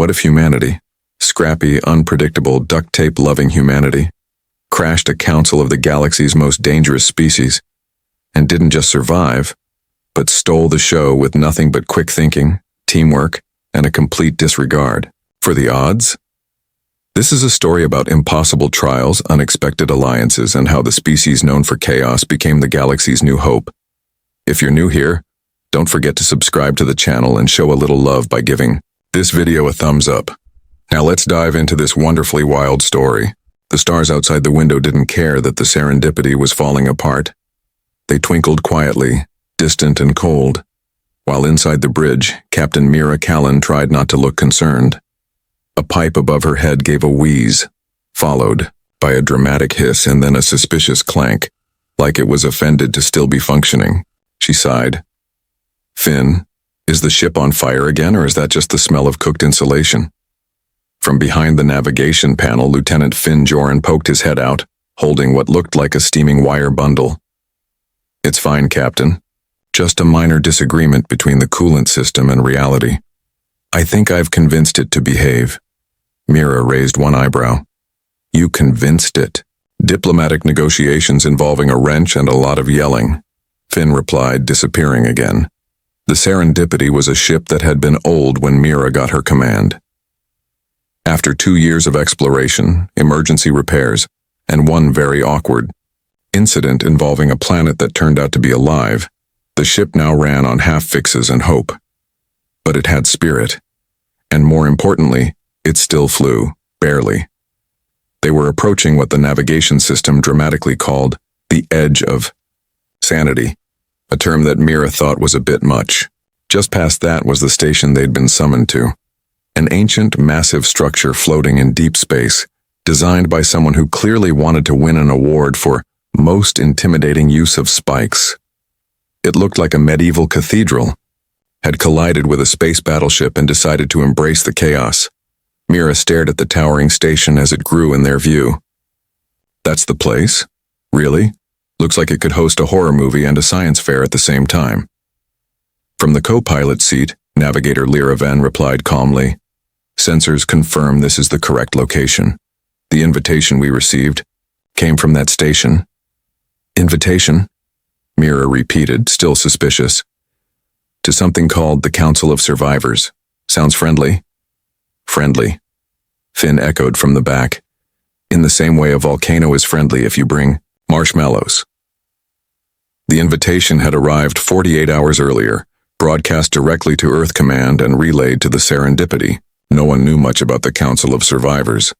What if humanity, scrappy, unpredictable, duct tape-loving humanity, crashed a council of the galaxy's most dangerous species, and didn't just survive, but stole the show with nothing but quick thinking, teamwork, and a complete disregard for the odds? This is a story about impossible trials, unexpected alliances, and how the species known for chaos became the galaxy's new hope. If you're new here, don't forget to subscribe to the channel and show a little love by giving this video a thumbs up. Now let's dive into this wonderfully wild story. The stars outside the window didn't care that the serendipity was falling apart. They twinkled quietly, distant and cold, while inside the bridge, Captain Mira Callan tried not to look concerned. A pipe above her head gave a wheeze, followed by a dramatic hiss and then a suspicious clank, like it was offended to still be functioning. She sighed. "Finn, is the ship on fire again, or is that just the smell of cooked insulation?" From behind the navigation panel, Lieutenant Finn Joran poked his head out, holding what looked like a steaming wire bundle. "It's fine, Captain. Just a minor disagreement between the coolant system and reality. I think I've convinced it to behave." Mira raised one eyebrow. "You convinced it?" "Diplomatic negotiations involving a wrench and a lot of yelling," Finn replied, disappearing again. The Serendipity was a ship that had been old when Mira got her command. After 2 years of exploration, emergency repairs, and one very awkward incident involving a planet that turned out to be alive, the ship now ran on half-fixes and hope. But it had spirit, and more importantly, it still flew, barely. They were approaching what the navigation system dramatically called the edge of sanity, a term that Mira thought was a bit much. Just past that was the station they'd been summoned to, an ancient, massive structure floating in deep space, designed by someone who clearly wanted to win an award for most intimidating use of spikes. It looked like a medieval cathedral, had collided with a space battleship and decided to embrace the chaos. Mira stared at the towering station as it grew in their view. "That's the place? Really? Looks like it could host a horror movie and a science fair at the same time." From the co-pilot seat, Navigator Lyra Van replied calmly, "Sensors confirm this is the correct location. The invitation we received came from that station." "Invitation?" Mira repeated, still suspicious. "To something called the Council of Survivors. Sounds friendly?" "Friendly," Finn echoed from the back. "In the same way a volcano is friendly if you bring marshmallows." The invitation had arrived 48 hours earlier, broadcast directly to Earth Command and relayed to the Serendipity. No one knew much about the Council of Survivors.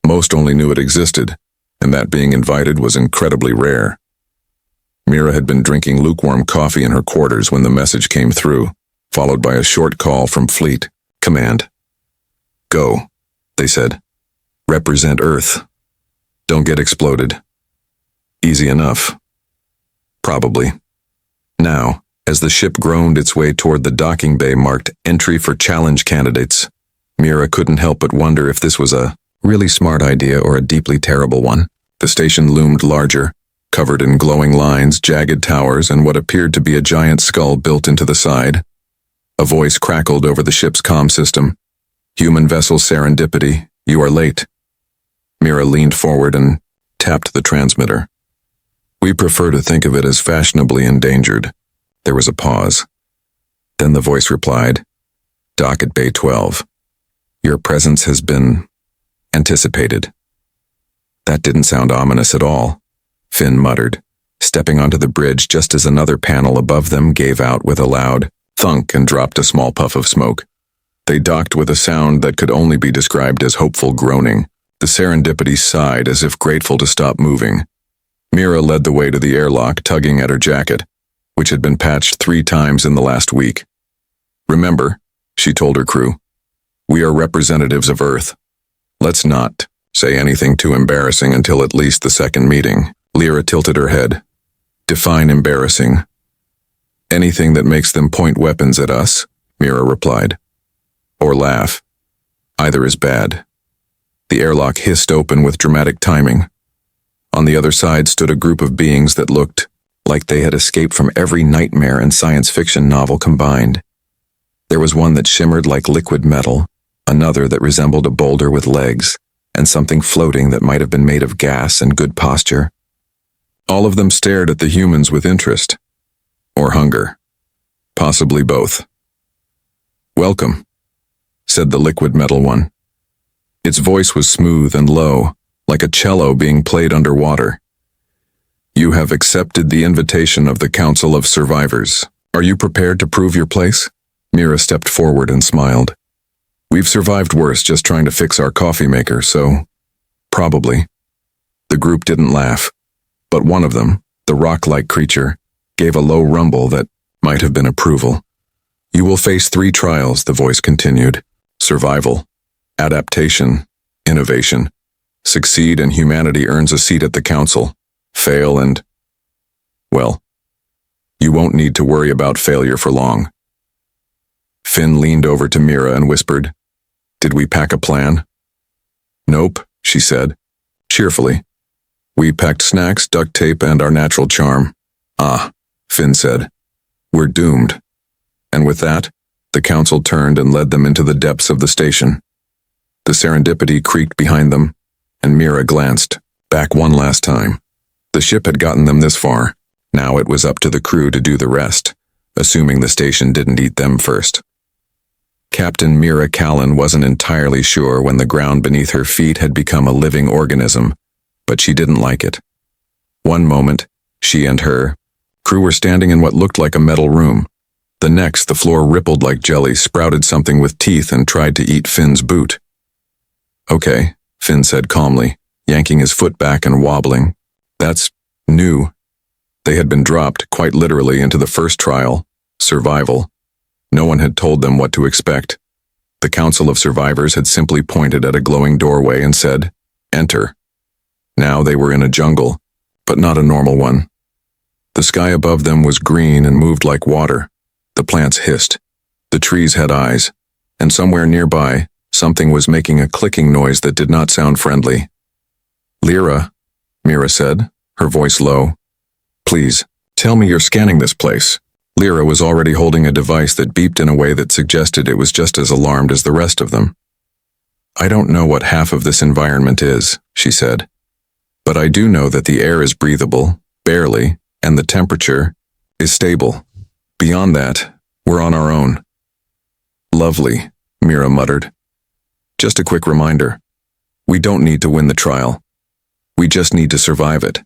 Most only knew it existed, and that being invited was incredibly rare. Mira had been drinking lukewarm coffee in her quarters when the message came through, followed by a short call from Fleet Command. "Go," they said. "Represent Earth. Don't get exploded." Easy enough. Probably. Now, as the ship groaned its way toward the docking bay marked Entry for Challenge Candidates, Mira couldn't help but wonder if this was a really smart idea or a deeply terrible one. The station loomed larger, covered in glowing lines, jagged towers, and what appeared to be a giant skull built into the side. A voice crackled over the ship's comm system. "Human vessel Serendipity, you are late." Mira leaned forward and tapped the transmitter. "We prefer to think of it as fashionably endangered." There was a pause. Then the voice replied, "Dock at Bay 12. Your presence has been anticipated." That didn't sound ominous at all, Finn muttered, stepping onto the bridge just as another panel above them gave out with a loud thunk and dropped a small puff of smoke. They docked with a sound that could only be described as hopeful groaning. The Serendipity sighed as if grateful to stop moving. Mira led the way to the airlock, tugging at her jacket, which had been patched 3 times in the last week. "Remember," she told her crew, "we are representatives of Earth. Let's not say anything too embarrassing until at least the second meeting." Lyra tilted her head. "Define embarrassing." "Anything that makes them point weapons at us," Mira replied. "Or laugh. Either is bad." The airlock hissed open with dramatic timing. On the other side stood a group of beings that looked like they had escaped from every nightmare and science fiction novel combined. There was one that shimmered like liquid metal, another that resembled a boulder with legs, and something floating that might have been made of gas and good posture. All of them stared at the humans with interest. Or hunger. Possibly both. "Welcome," said the liquid metal one. Its voice was smooth and low, like a cello being played underwater. "You have accepted the invitation of the Council of Survivors. Are you prepared to prove your place?" Mira stepped forward and smiled. "We've survived worse just trying to fix our coffee maker, so probably." The group didn't laugh, but one of them, the rock-like creature, gave a low rumble that might have been approval. "You will face 3 trials," the voice continued. "Survival, adaptation, innovation. Succeed and humanity earns a seat at the council. Fail and, well, you won't need to worry about failure for long." Finn leaned over to Mira and whispered, "Did we pack a plan?" "Nope," she said, cheerfully. "We packed snacks, duct tape, and our natural charm." "Ah," Finn said. "We're doomed." And with that, the council turned and led them into the depths of the station. The Serendipity creaked behind them, and Mira glanced back one last time. The ship had gotten them this far. Now it was up to the crew to do the rest, assuming the station didn't eat them first. Captain Mira Callan wasn't entirely sure when the ground beneath her feet had become a living organism, but she didn't like it. One moment, she and her crew were standing in what looked like a metal room. The next, the floor rippled like jelly, sprouted something with teeth, and tried to eat Finn's boot. "Okay," Finn said calmly, yanking his foot back and wobbling. "That's new." They had been dropped, quite literally, into the first trial, survival. No one had told them what to expect. The Council of Survivors had simply pointed at a glowing doorway and said, "Enter." Now they were in a jungle, but not a normal one. The sky above them was green and moved like water. The plants hissed. The trees had eyes. And somewhere nearby, something was making a clicking noise that did not sound friendly. "Lyra," Mira said, her voice low. "Please, tell me you're scanning this place." Lyra was already holding a device that beeped in a way that suggested it was just as alarmed as the rest of them. "I don't know what half of this environment is," she said. "But I do know that the air is breathable, barely, and the temperature is stable. Beyond that, we're on our own." "Lovely," Mira muttered. "Just a quick reminder. We don't need to win the trial. We just need to survive it."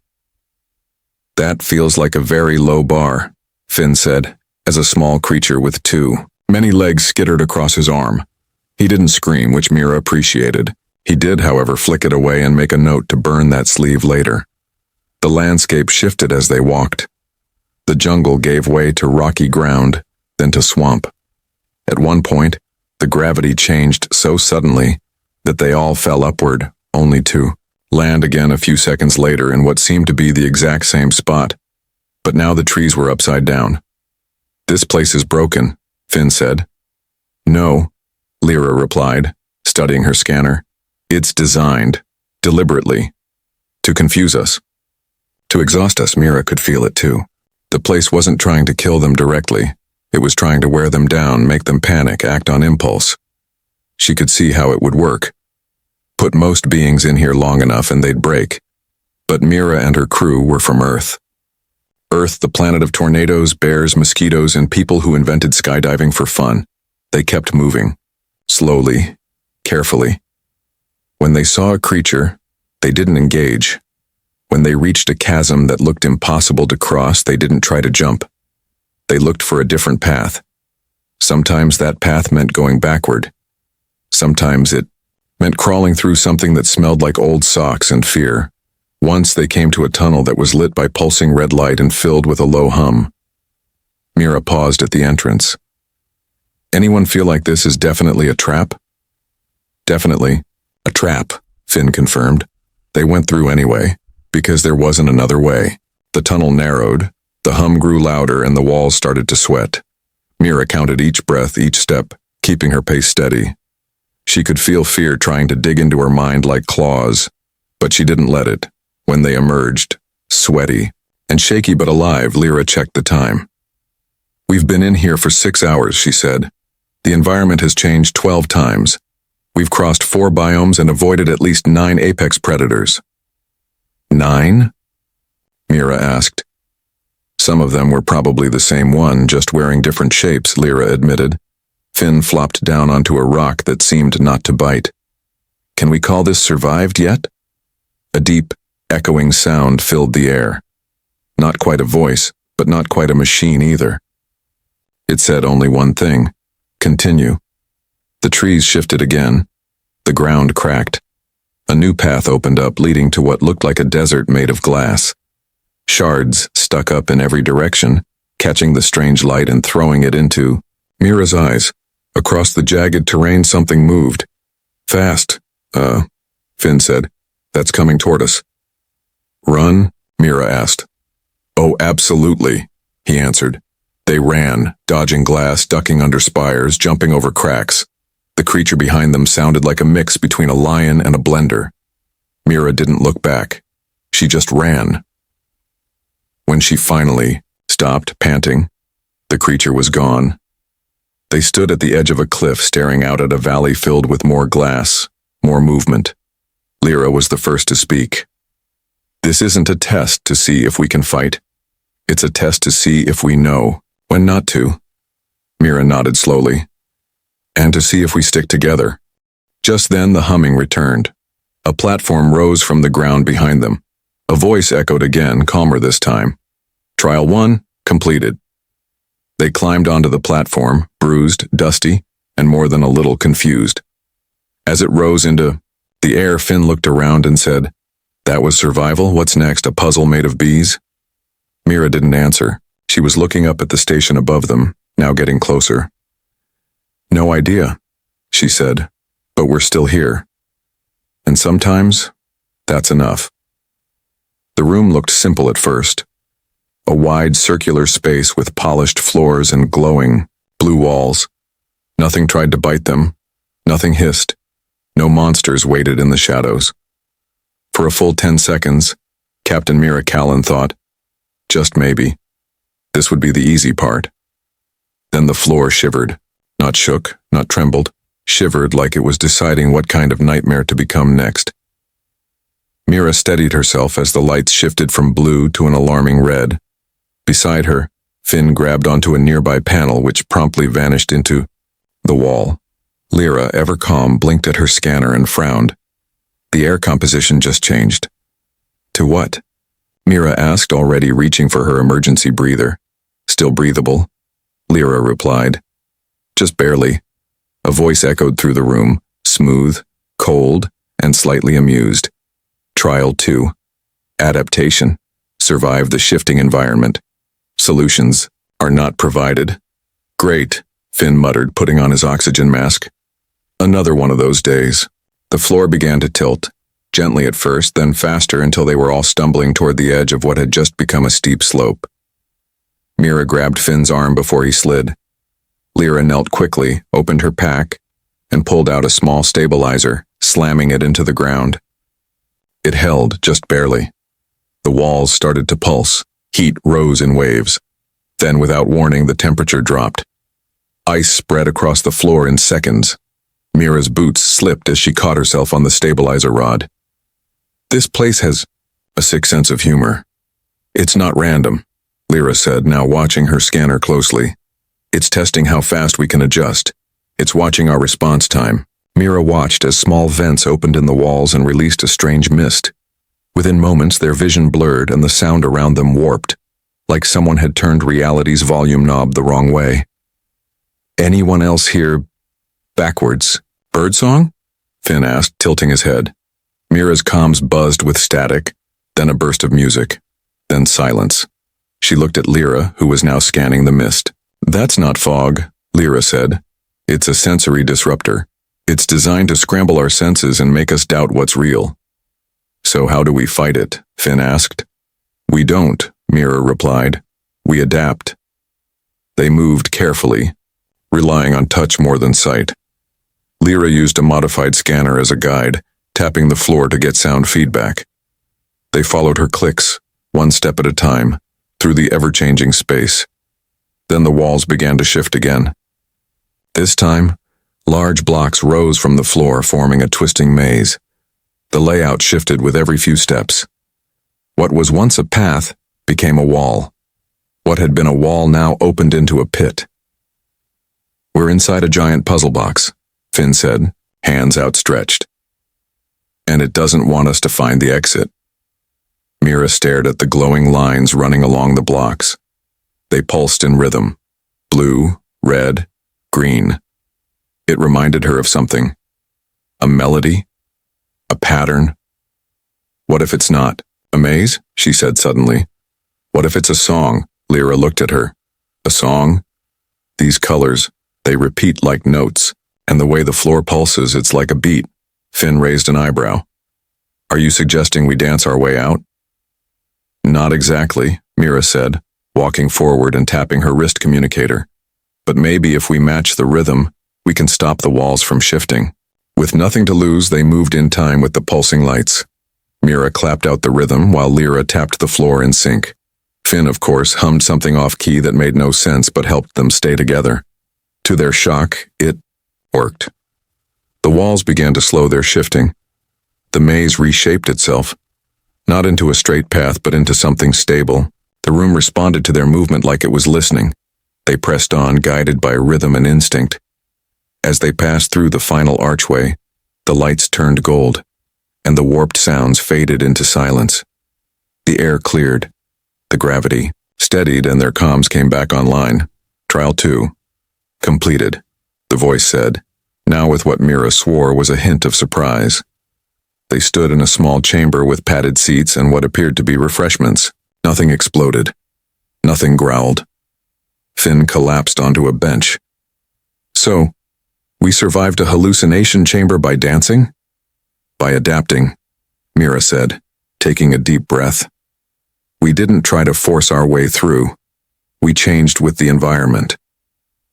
"That feels like a very low bar," Finn said, as a small creature with many legs skittered across his arm. He didn't scream, which Mira appreciated. He did, however, flick it away and make a note to burn that sleeve later. The landscape shifted as they walked. The jungle gave way to rocky ground, then to swamp. At one point, the gravity changed so suddenly that they all fell upward, only to land again a few seconds later in what seemed to be the exact same spot. But now the trees were upside down. "This place is broken," Finn said. "No," Lyra replied, studying her scanner. "It's designed, deliberately, to confuse us. To exhaust us." Mira could feel it too. The place wasn't trying to kill them directly. It was trying to wear them down, make them panic, act on impulse. She could see how it would work. Put most beings in here long enough and they'd break. But Mira and her crew were from Earth. Earth, the planet of tornadoes, bears, mosquitoes, and people who invented skydiving for fun. They kept moving. Slowly, carefully. When they saw a creature, they didn't engage. When they reached a chasm that looked impossible to cross, they didn't try to jump. They looked for a different path. Sometimes that path meant going backward. Sometimes it meant crawling through something that smelled like old socks and fear. Once they came to a tunnel that was lit by pulsing red light and filled with a low hum. Mira paused at the entrance. "Anyone feel like this is definitely a trap?" "Definitely. A trap," Finn confirmed. They went through anyway, because there wasn't another way. The tunnel narrowed, the hum grew louder, and the walls started to sweat. Mira counted each breath, each step, keeping her pace steady. She could feel fear trying to dig into her mind like claws, but she didn't let it. When they emerged, sweaty and shaky but alive, Lyra checked the time. "We've been in here for 6 hours," she said. "The environment has changed 12 times. We've crossed 4 biomes and avoided at least 9 apex predators. 9? Mira asked. Some of them were probably the same one, just wearing different shapes, Lyra admitted. Finn flopped down onto a rock that seemed not to bite. Can we call this survived yet? A deep, echoing sound filled the air. Not quite a voice, but not quite a machine either. It said only one thing: continue. The trees shifted again. The ground cracked. A new path opened up, leading to what looked like a desert made of glass. Shards stuck up in every direction, catching the strange light and throwing it into Mira's eyes. Across the jagged terrain, something moved. Fast. Finn said. That's coming toward us. Run? Mira asked. Oh, absolutely, he answered. They ran, dodging glass, ducking under spires, jumping over cracks. The creature behind them sounded like a mix between a lion and a blender. Mira didn't look back. She just ran. When she finally stopped, panting, the creature was gone. They stood at the edge of a cliff, staring out at a valley filled with more glass, more movement. Lyra was the first to speak. This isn't a test to see if we can fight. It's a test to see if we know when not to. Mira nodded slowly. And to see if we stick together. Just then the humming returned. A platform rose from the ground behind them. A voice echoed again, calmer this time. Trial 1, completed. They climbed onto the platform, bruised, dusty, and more than a little confused. As it rose into the air, Finn looked around and said, That was survival? What's next, a puzzle made of bees? Mira didn't answer. She was looking up at the station above them, now getting closer. No idea, she said, but we're still here. And sometimes, that's enough. The room looked simple at first. A wide circular space with polished floors and glowing, blue walls. Nothing tried to bite them. Nothing hissed. No monsters waited in the shadows. For a full 10 seconds, Captain Mira Callan thought, just maybe, this would be the easy part. Then the floor shivered. Not shook, not trembled, shivered like it was deciding what kind of nightmare to become next. Mira steadied herself as the lights shifted from blue to an alarming red. Beside her, Finn grabbed onto a nearby panel which promptly vanished into the wall. Lyra, ever calm, blinked at her scanner and frowned. The air composition just changed. To what? Mira asked, already reaching for her emergency breather. Still breathable? Lyra replied. Just barely. A voice echoed through the room, smooth, cold, and slightly amused. Trial 2. Adaptation. Survive the shifting environment. Solutions are not provided. Great, Finn muttered, putting on his oxygen mask. Another one of those days. The floor began to tilt, gently at first, then faster until they were all stumbling toward the edge of what had just become a steep slope. Mira grabbed Finn's arm before he slid. Lyra knelt quickly, opened her pack, and pulled out a small stabilizer, slamming it into the ground. It held, just barely. The walls started to pulse. Heat rose in waves. Then, without warning, the temperature dropped. Ice spread across the floor in seconds. Mira's boots slipped as she caught herself on the stabilizer rod. This place has a sick sense of humor. It's not random, Lyra said, now watching her scanner closely. It's testing how fast we can adjust. It's watching our response time. Mira watched as small vents opened in the walls and released a strange mist. Within moments, their vision blurred and the sound around them warped, like someone had turned reality's volume knob the wrong way. Anyone else hear backwards? Birdsong? Finn asked, tilting his head. Mira's comms buzzed with static, then a burst of music, then silence. She looked at Lyra, who was now scanning the mist. That's not fog, Lyra said. It's a sensory disruptor. It's designed to scramble our senses and make us doubt what's real. So how do we fight it? Finn asked. We don't, Mira replied. We adapt. They moved carefully, relying on touch more than sight. Lyra used a modified scanner as a guide, tapping the floor to get sound feedback. They followed her clicks, one step at a time, through the ever-changing space. Then the walls began to shift again. This time, Large blocks rose from the floor, forming a twisting maze. The layout shifted with every few steps. What was once a path became a wall. What had been a wall now opened into a pit. "We're inside a giant puzzle box," Finn said, hands outstretched. "And it doesn't want us to find the exit." Mira stared at the glowing lines running along the blocks. They pulsed in rhythm. Blue, red, green. It reminded her of something. A melody? A pattern? "What if it's not a maze?" she said suddenly. "What if it's a song?" Lyra looked at her. "A song? These colors, they repeat like notes, and the way the floor pulses, it's like a beat." Finn raised an eyebrow. "Are you suggesting we dance our way out?" "Not exactly," Mira said, walking forward and tapping her wrist communicator. "But maybe if we match the rhythm, we can stop the walls from shifting." With nothing to lose, they moved in time with the pulsing lights. Mira clapped out the rhythm while Lyra tapped the floor in sync. Finn, of course, hummed something off-key that made no sense but helped them stay together. To their shock, it worked. The walls began to slow their shifting. The maze reshaped itself, not into a straight path but into something stable. The room responded to their movement like it was listening. They pressed on, guided by rhythm and instinct. As they passed through the final archway, the lights turned gold, and the warped sounds faded into silence. The air cleared. The gravity steadied and their comms came back online. "Trial 2. Completed," the voice said, now with what Mira swore was a hint of surprise. They stood in a small chamber with padded seats and what appeared to be refreshments. Nothing exploded. Nothing growled. Finn collapsed onto a bench. "So, we survived a hallucination chamber by dancing?" "By adapting," Mira said, taking a deep breath. "We didn't try to force our way through. We changed with the environment."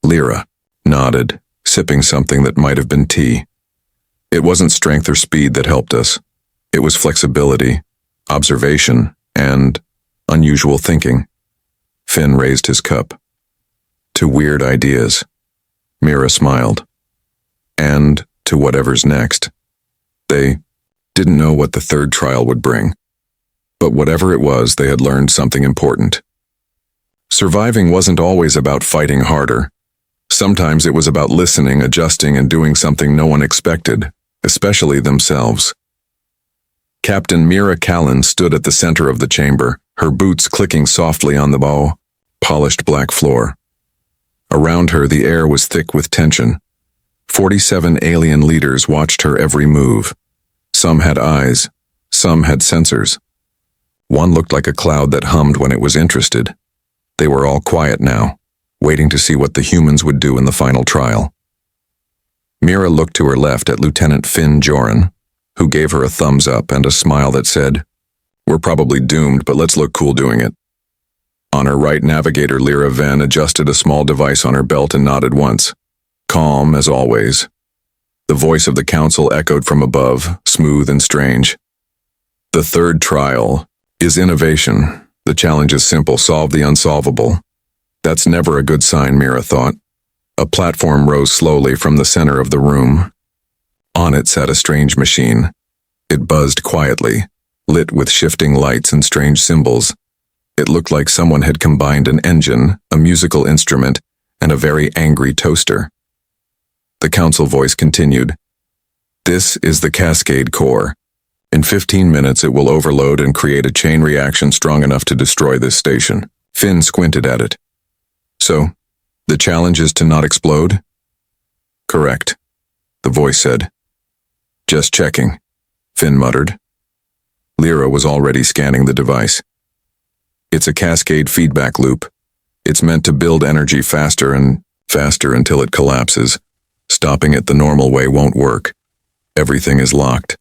Lyra nodded, sipping something that might have been tea. "It wasn't strength or speed that helped us. It was flexibility, observation, and unusual thinking." Finn raised his cup. "To weird ideas." Mira smiled. "And to whatever's next." They didn't know what the third trial would bring. But whatever it was, they had learned something important. Surviving wasn't always about fighting harder. Sometimes it was about listening, adjusting, and doing something no one expected, especially themselves. Captain Mira Callan stood at the center of the chamber, her boots clicking softly on the polished black floor. Around her, the air was thick with tension. 47 alien leaders watched her every move. Some had eyes, some had sensors. One looked like a cloud that hummed when it was interested. They were all quiet now, waiting to see what the humans would do in the final trial. Mira looked to her left at Lieutenant Finn Joran, who gave her a thumbs up and a smile that said, "We're probably doomed, but let's look cool doing it." On her right, Navigator Lyra Venn adjusted a small device on her belt and nodded once. Calm, as always. The voice of the council echoed from above, smooth and strange. "The third trial is innovation. The challenge is simple: solve the unsolvable." That's never a good sign, Mira thought. A platform rose slowly from the center of the room. On it sat a strange machine. It buzzed quietly, lit with shifting lights and strange symbols. It looked like someone had combined an engine, a musical instrument, and a very angry toaster. The council voice continued. "This is the Cascade Core. In 15 minutes it will overload and create a chain reaction strong enough to destroy this station." Finn squinted at it. "So, the challenge is to not explode?" "Correct," the voice said. "Just checking," Finn muttered. Lyra was already scanning the device. "It's a cascade feedback loop. It's meant to build energy faster and faster until it collapses. Stopping it the normal way won't work. Everything is locked."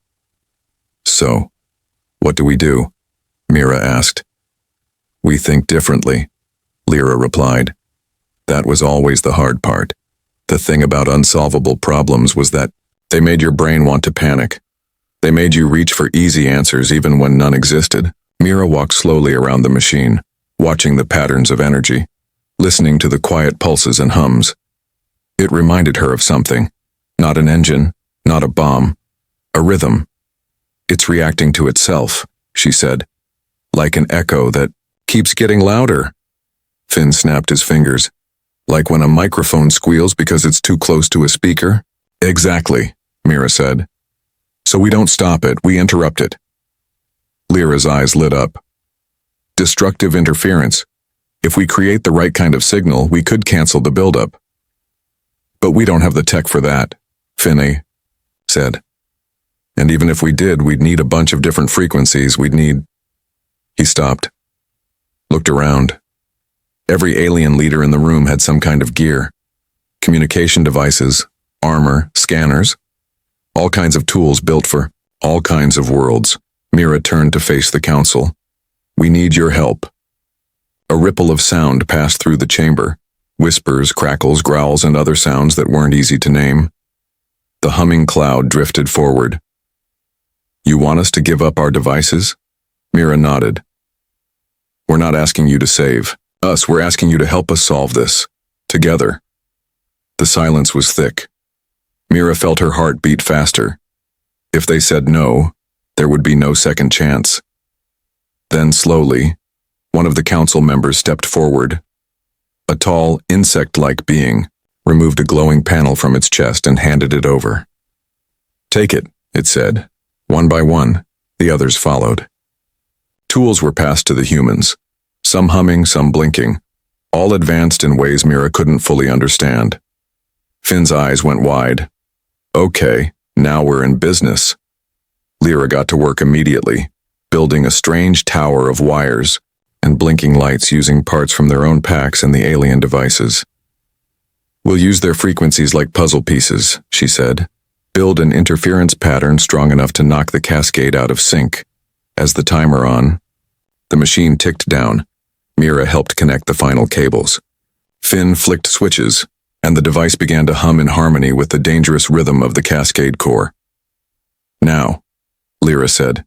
"So, what do we do?" Mira asked. "We think differently," Lyra replied. That was always the hard part. The thing about unsolvable problems was that they made your brain want to panic. They made you reach for easy answers even when none existed. Mira walked slowly around the machine, watching the patterns of energy, listening to the quiet pulses and hums. It reminded her of something, Not an engine, not a bomb, a rhythm. It's reacting to itself, she said, like an echo that keeps getting louder. Finn snapped his fingers. Like when a microphone squeals because it's too close to a speaker? Exactly, Mira said. So we don't stop it, we interrupt it. Lyra's eyes lit up. Destructive interference. If we create the right kind of signal, we could cancel the buildup. But we don't have the tech for that, Finney said. And even if we did, we'd need a bunch of different frequencies. He stopped. Looked around. Every alien leader in the room had some kind of gear. Communication devices, armor, scanners. All kinds of tools built for all kinds of worlds. Mira turned to face the council. We need your help. A ripple of sound passed through the chamber. Whispers, crackles, growls, and other sounds that weren't easy to name. The humming cloud drifted forward. You want us to give up our devices? Mira nodded. We're not asking you to save us, we're asking you to help us solve this. Together. The silence was thick. Mira felt her heart beat faster. If they said no, there would be no second chance. Then slowly, one of the council members stepped forward. A tall, insect-like being removed a glowing panel from its chest and handed it over. Take it, it said. One by one, the others followed. Tools were passed to the humans, some humming, some blinking, all advanced in ways Mira couldn't fully understand. Finn's eyes went wide. Okay, now we're in business. Lyra got to work immediately, building a strange tower of wires and blinking lights using parts from their own packs and the alien devices. We'll use their frequencies like puzzle pieces, she said. Build an interference pattern strong enough to knock the cascade out of sync. As the timer on, the machine ticked down. Mira helped connect the final cables. Finn flicked switches, and the device began to hum in harmony with the dangerous rhythm of the cascade core. Now, Lyra said.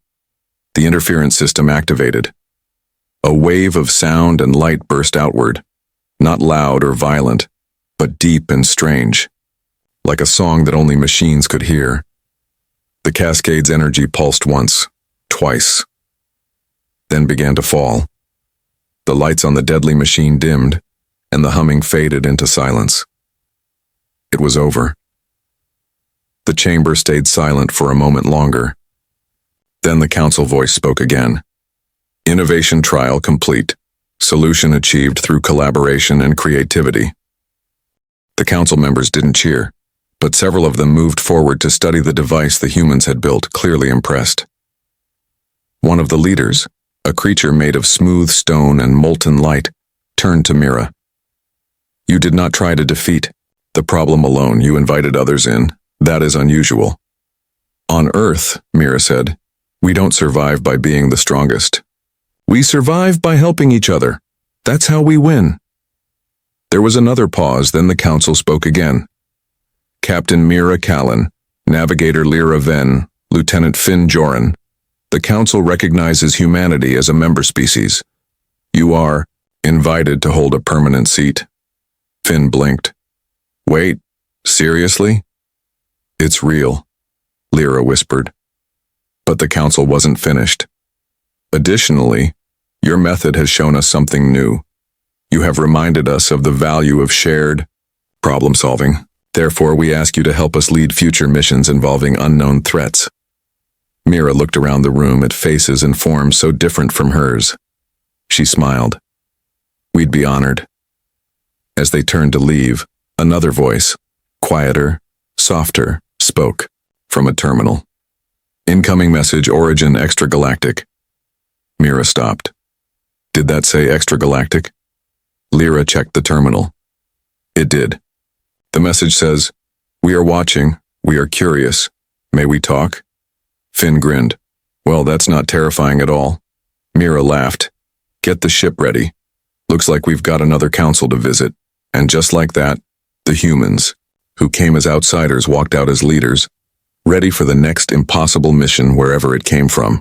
The interference system activated. A wave of sound and light burst outward, not loud or violent, but deep and strange, like a song that only machines could hear. The cascade's energy pulsed once, twice, then began to fall. The lights on the deadly machine dimmed, and the humming faded into silence. It was over. The chamber stayed silent for a moment longer. Then the council voice spoke again. Innovation trial complete. Solution achieved through collaboration and creativity. The council members didn't cheer, but several of them moved forward to study the device the humans had built, clearly impressed. One of the leaders, a creature made of smooth stone and molten light, turned to Mira. You did not try to defeat the problem alone, you invited others in. That is unusual. On Earth, Mira said, we don't survive by being the strongest. We survive by helping each other. That's how we win. There was another pause, then the council spoke again. Captain Mira Callan, Navigator Lyra Venn, Lieutenant Finn Joran. The council recognizes humanity as a member species. You are invited to hold a permanent seat. Finn blinked. Wait, seriously? It's real, Lyra whispered. But the council wasn't finished. Additionally, your method has shown us something new. You have reminded us of the value of shared problem solving. Therefore, we ask you to help us lead future missions involving unknown threats. Mira looked around the room at faces and forms so different from hers. She smiled. We'd be honored. As they turned to leave, another voice, quieter, softer, spoke from a terminal. Incoming message, origin extragalactic. Mira stopped. Did that say extragalactic? Lyra checked the terminal. It did. The message says, we are watching, we are curious. May we talk? Finn grinned. Well, that's not terrifying at all. Mira laughed. Get the ship ready. Looks like we've got another council to visit. And just like that, the humans, who came as outsiders, walked out as leaders, ready for the next impossible mission wherever it came from.